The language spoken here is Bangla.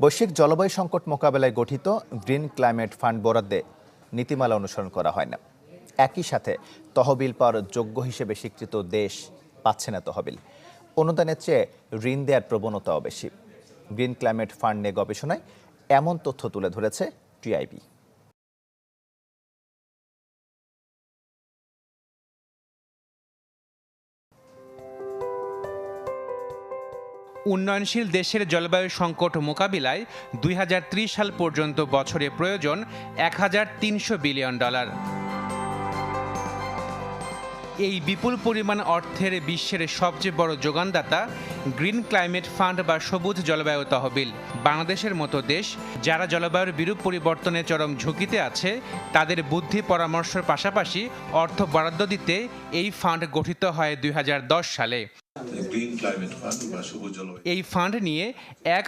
বৈশ্বিক জলবায়ু সংকট মোকাবেলায় গঠিত গ্রিন ক্লাইমেট ফান্ড বরাদ্দে নীতিমালা অনুসরণ করা হয় না। একই সাথে তহবিল পাওয়ার যোগ্য হিসেবে স্বীকৃত দেশ পাচ্ছে না তহবিল। অনুদানের চেয়ে ঋণ দেওয়ার প্রবণতাও বেশি। গ্রিন ক্লাইমেট ফান্ড নিয়ে গবেষণায় এমন তথ্য তুলে ধরেছে টিআইবি। উন্নয়নশীল দেশের জলবায়ু সংকট মোকাবিলায় 2030 সাল পর্যন্ত বছরে প্রয়োজন $1300 বিলিয়ন। এই বিপুল পরিমাণ অর্থের বিশ্বের সবচেয়ে বড় যোগানদাতা গ্রিন ক্লাইমেট ফান্ড বা সবুজ জলবায়ু তহবিল। বাংলাদেশের মতো দেশ যারা জলবায়ুর বিরূপ পরিবর্তনের চরম ঝুঁকিতে আছে, তাদের বুদ্ধি পরামর্শের পাশাপাশি অর্থ বরাদ্দ দিতে এই ফান্ড গঠিত হয় 2010 সালে। গ্রিন ক্লাইমেট ফান্ড বা সবুজ জলবায়ু এই ফান্ড নিয়ে এক